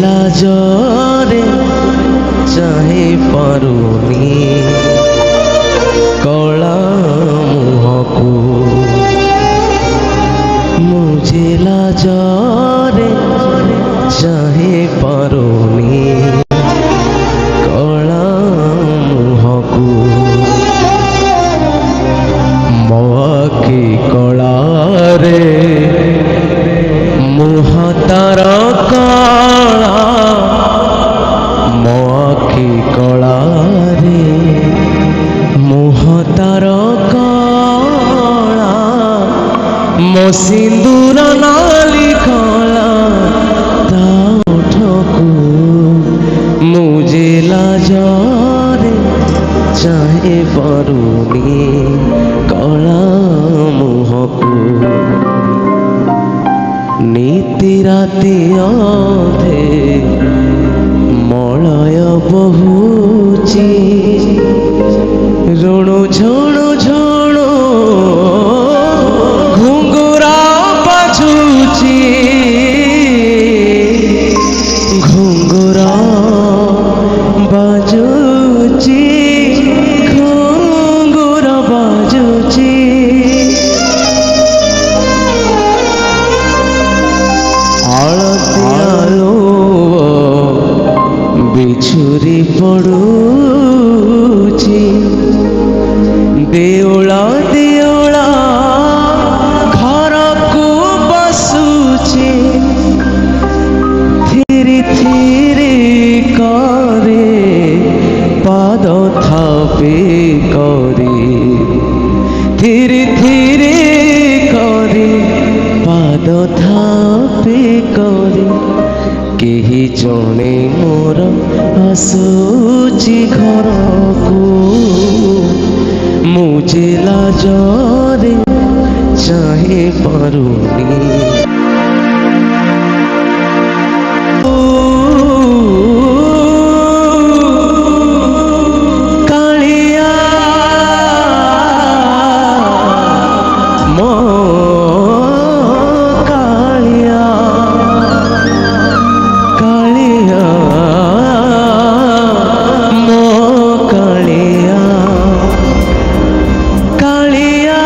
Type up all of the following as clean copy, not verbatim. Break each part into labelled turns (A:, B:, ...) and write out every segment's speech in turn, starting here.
A: लाजरे चाहे पारुनी कला मुहको मुझे लाजरे चाहे पारुनी कला मुहको मोहकी कला रे मुह तार कला मोखी कला रे मुह तार कला मो सिंदूर नाली कला ताठकू मुझे लाजरे चाहे पारुनी कला मुहकू नीति राति अधे मलय बहुची ऋणु झुणु झुणु घुंगुरा बाजुची घुंगुरा बाजुची घुंगुरा बाजुची आलो बिछुरी पड़ुची देउला देउला घर को बसुची धीरे धीरे करे पाद थापे करे धीरे धीरे करे पाद थापे करे केही जने मोर आसुची घर को मुझे लाजरे चाहे पारुनी कालिया मो कालिया कालिया मो कालिया कालिया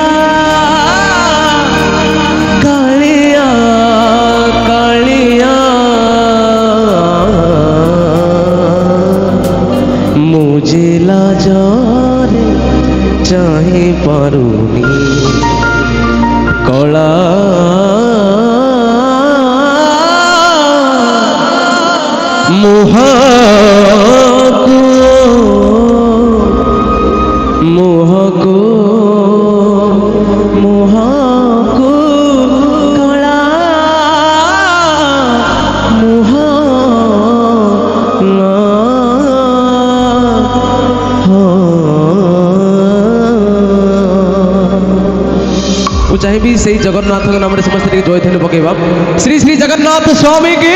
A: कालिया कालिया मुझे लाजरे चाहे पारुनी कला मुहको मुहको मुहको कला मुह चाहिए से जगन्नाथ नाम समस्त जय थे पकेबा श्री श्री जगन्नाथ स्वामी की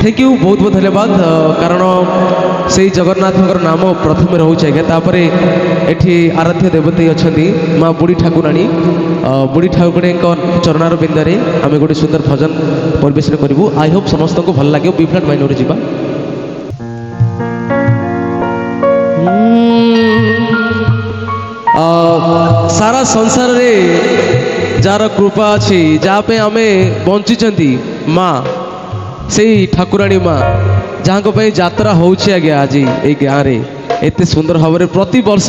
A: थैंक यू बहुत बहुत धन्यवाद कारण से जगन्नाथ नाम प्रथम रोचे आज्ञा एठी आराध्य देवती अच्छा माँ बुढ़ी ठाकुराणी बुढ़ी ठाकुराणी चरणार बिंदे आम गोटे सुंदर भजन परिवेशन करूँ आई होप समस्त को भल लगे बी फ्लैट माइनर जी सारा संसार रे जार कृपा अच्छी जहाँपे आम बंची माँ से ठाकुराणी माँ जहाँ यात्रा होची आज्ञा आज ये गाँव में एत सुंदर भाव में प्रति वर्ष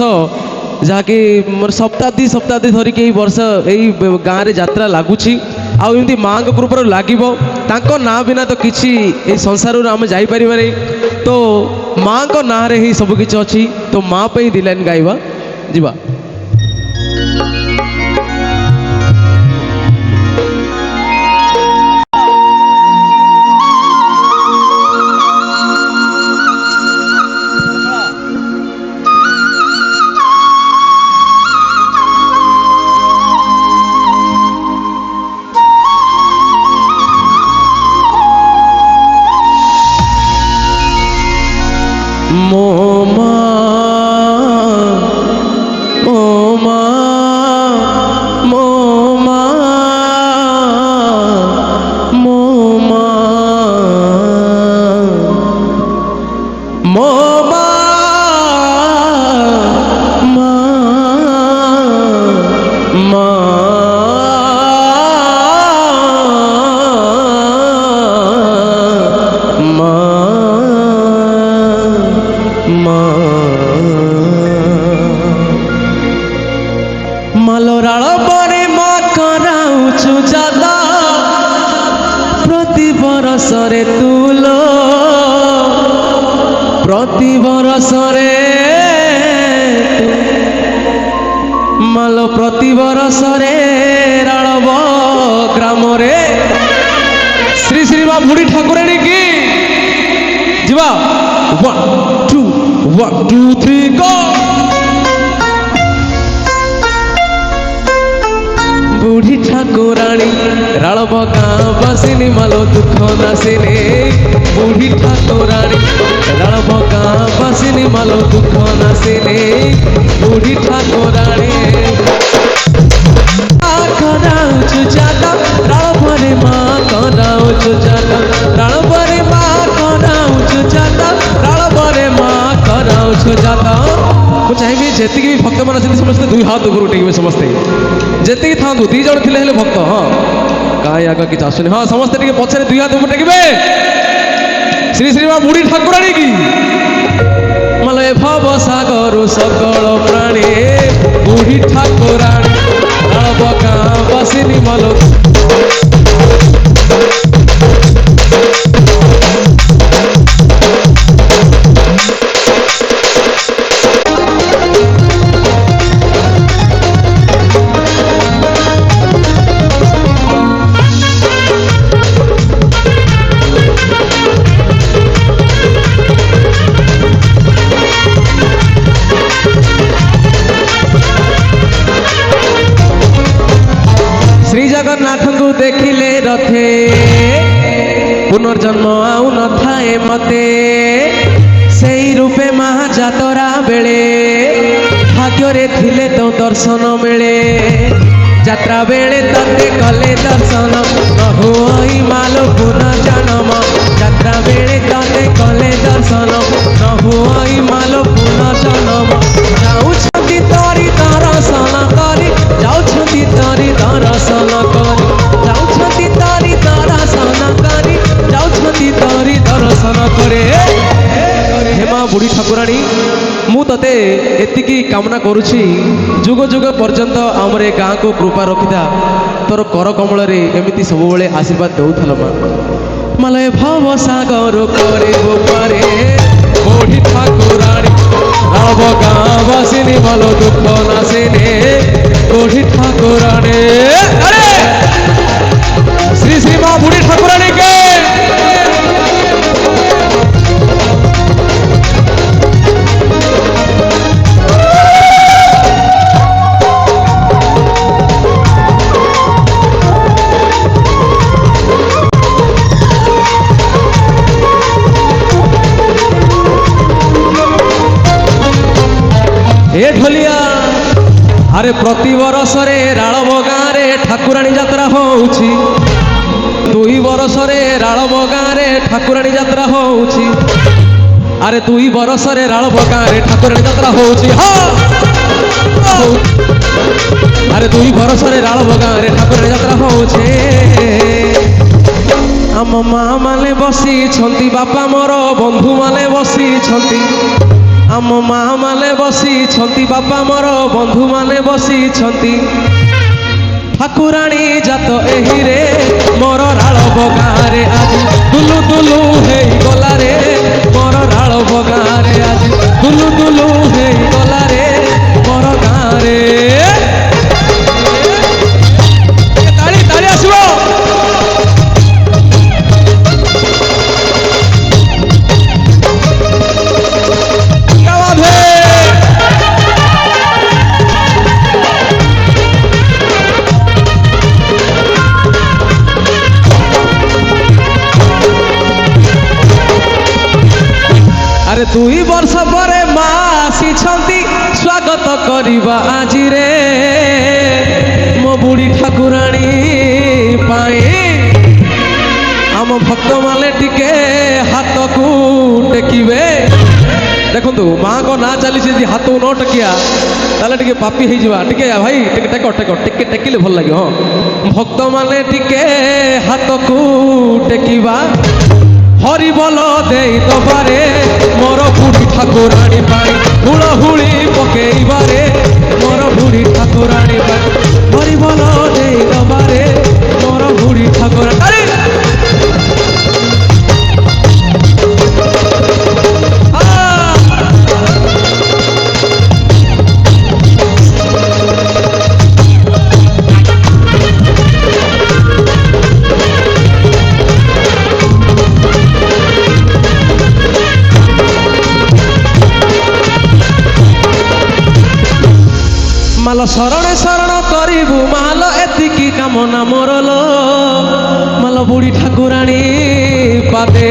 A: जहाँकि मोर शताब्दी शताब्दी धरिक वर्ष यही गाँव में यात्रा लगुच आमती माँ कृपा लगे ना बिना तो किसी संसार आम जापर तो माँ को ना रे ही सब किसी अच्छी तो माँ पे दी लाइन गाइबा जीवा ବରଷରେ ତୁଲ ପ୍ରତି ବରଷରେ ମାଲ ପ୍ରତି ବରଷରେ ରାଳବ ଗ୍ରାମରେ ଶ୍ରୀ ଶ୍ରୀ ମା ବୁଢ଼ୀ ଠାକୁରାଣୀ କି ଯିବା 1 2 3 go ବୁଢ଼ୀ ଠାକୁରାଣୀ ରାଳବ ଗାଁ ବାସିନି ମାଲ ଦୁଃଖ ନାସିନି ବୁଢ଼ୀ ଠାକୁରାଣୀ ରାଳବ ଗାଁ ବାସିନି ମାଲ ଦୁଃଖ ନାସିନି ବୁଢ଼ୀ ଠାକୁରାଣୀ କରାଉଛୁ ଜାତ ରାଳବରେ ମା କରାଉଛୁ ଜାତ ରାଳବରେ ମା କରାଉଛୁ ଜାତ ରାଳବରେ ମା କରାଉଛୁ ଜାତ ମୁଁ ଚାହିଁବି ଯେତିକି ବି ଭକ୍ତମାନେ ଅଛନ୍ତି ସମସ୍ତେ ଦୁଇ ହାତ ଉପରୁ ଟେକିବେ ସମସ୍ତେ ଯେତିକି ଥାନ୍ତୁ ଦି ଜଣ ଥିଲେ ହେଲେ ଭକ୍ତ ହଁ କାହିଁ ଆଗ କିଛି ଆସୁନି ହଁ ସମସ୍ତେ ଟିକେ ପଛରେ ଦୁଇ ହାତ ଉପରୁ ଟେକିବେ ଶ୍ରୀ ଶ୍ରୀ ମା ବୁଢ଼ୀ ଠାକୁରାଣୀ କି ମଲେ ଭବ ସାଗରୁ ସକଳ ପ୍ରାଣୀ ବୁଢ଼ୀ ଠାକୁରାଣୀ ରାଳବ ଗାଁ ବାସିନି ମଲ ଜଗନ୍ନାଥଙ୍କୁ ଦେଖିଲେ ରଥେ ପୁନର୍ଜନ୍ମ ଆଉ ନଥାଏ ମତେ ସେଇ ରୂପେ ମା ଯାତରା ବେଳେ ଭାଗ୍ୟରେ ଥିଲେ ତ ଦର୍ଶନ ମିଳେ ଯାତ୍ରା ବେଳେ ତତେ କଲେ ଦର୍ଶନ ନ ହୁଇ ମାଲୋ ପୁନର୍ଜନ୍ମ ଯାତ୍ରା ବେଳେ ତତେ କଲେ ଦର୍ଶନ ନ ହୁଇ ମାଲୋ ପୁନର୍ଜନ୍ମ ଯାଉଛନ୍ତି ତରି ଦର୍ଶନ କରି ଯାଉଛନ୍ତି ତରି ଦର୍ଶନ କରି ଯାଉଛନ୍ତି ତରି ଦର୍ଶନ କରି ଯାଉଛନ୍ତି ତରି ଦର୍ଶନ করে হে মা বুঢ়ী ঠাকুরাণী ମୁଁ ତତେ ଏତିକି କାମନା କରୁଛି ଯୁଗ ଯୁଗ ପର୍ଯ୍ୟନ୍ତ ଆମର ଏ ଗାଁକୁ କୃପା ରଖିଥା ତୋର କର କମଳରେ ଏମିତି ସବୁବେଳେ ଆଶୀର୍ବାଦ ଦେଉଥିଲ ମା ମଲେ ଭବ ସାଗର করে ଗୋପାରେ ବୁଢ଼ୀ ଠାକୁରାଣୀ ରାଳବ ଗାଁ ବାସିନି ଭଲ ଦୁଃଖ ନାସିନି ବୁଢ଼ୀ ଠାକୁରାଣୀ ଶ୍ରୀ ଶ୍ରୀ ମା ବୁଢ଼ୀ ଠାକୁରାଣୀ କେ ए ढोलिया अरे प्रति बरसरे राळब गाँरे ठाकुराणी यात्रा होउछि दुई बरसरे राळब गाँरे ठाकुराणी यात्रा होउछि अरे दुई बरसरे राळब गाँरे ठाकुराणी यात्रा होउछि अरे दुई बरसरे राळब गाँरे ठाकुराणी यात्रा होउछि आम माँ माने बसी छंती बापा मोर बंधु माने बसी छंती आम माँ माने बसी छंती बापा मोर बंधु माने बसी छंती ठाकुराणी जात एही रे मोर राळब गाँरे आज दुलु दुलु हेई गला रे मोर राळब गाँरे आज दुलु दुलु हेई गला रे मोर गाँरे ताली ताली आसिबो अरे दुई वर्ष पर माँ आसी स्वागत करवा आज रे मो बुढ़ी ठाकुराणी पाए आम भक्त माने टिके हाथ को टेकिबे देखु माँ को ना चली हाथ को न टेकिया ताले टिके पापी हो जावा टिके भाई टिके टेक टेक टिके टेकिले भल लगे हाँ भक्त माने टिके हाथ को टेकिबा हरि बोल दे दबारे मोर बुढ़ी ठाकुराणी पाई हुलहुली पकेबारे मोर बुढ़ी ठाकुराणी पाई हरि बोल दे दबारे मोर बुढ़ी ठाकुराणी ମାଲ ଶରଣେ ଶରଣ କରିବୁ ମାଲ ଏତିକି କାମନା ମୋରଲ ମାଲ ବୁଢ଼ୀ ଠାକୁରାଣୀ ପାଦେ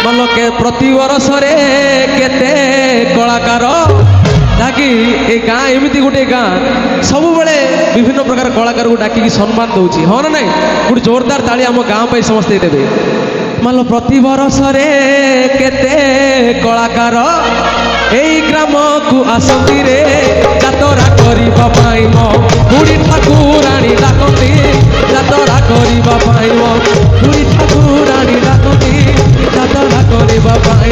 A: ମାଲ ପ୍ରତି ବର୍ଷରେ କେତେ କଳାକାର ଯାହାକି ଏ ଗାଁ ଏମିତି ଗୋଟେ ଗାଁ ସବୁବେଳେ ବିଭିନ୍ନ ପ୍ରକାର କଳାକାରକୁ ଡାକିକି ସମ୍ମାନ ଦଉଛି ହଁ ନା ନାଇଁ ଗୋଟେ ଜୋରଦାର ତାଳି ଆମ ଗାଁ ପାଇଁ ସମସ୍ତେ ଦେବେ ମାଲ ପ୍ରତି ବର୍ଷରେ କେତେ କଳାକାର এই গ্রামকু আসନ୍ତି রে যাতরা করিবা পাই ম বুঢ়ী ঠাকুরাণী ডাকନ୍ତି যাতরা করিবা পাই ম বুঢ়ী ঠাকুরাণী ডাকନ୍ତି যাতরা করিবা পাই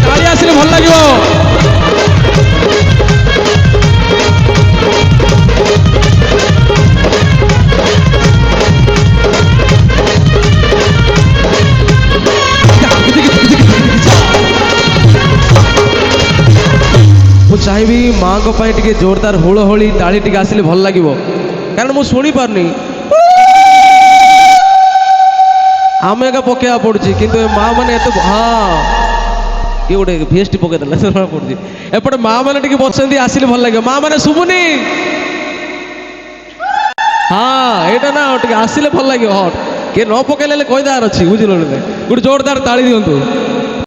A: তাଳି ଆସିଲେ ଭଲ ଲାଗିବ ମୁଁ ଚାହିଁବି ମାଙ୍କ ପାଇଁ ଟିକେ ଜୋରଦାର ହୁଳହୁଳି ତାଳି ଟିକେ ଆସିଲେ ଭଲ ଲାଗିବ କାରଣ ମୁଁ ଶୁଣିପାରୁନି ଆମେ ଏକା ପକେଇବା ପଡୁଛି କିନ୍ତୁ ଏ ମା ମାନେ ଏତେ ହଁ କିଏ ଗୋଟେ ଭିଏସ୍ଟି ପକେଇ ଦେଲା ଜଣା ପଡୁଛି ଏପଟେ ମା ମାନେ ଟିକେ ବସନ୍ତି ଆସିଲେ ଭଲ ଲାଗିବ ମା ମାନେ ଶୁଭୁନି ହଁ ଏଇଟା ନା ଟିକେ ଆସିଲେ ଭଲ ଲାଗିବ ହଁ କିଏ ନ ପକେଇଲେ କହିଦେବାର ଅଛି ବୁଝିଲ ଗୋଟେ ଜୋରଦାର ତାଳି ଦିଅନ୍ତୁ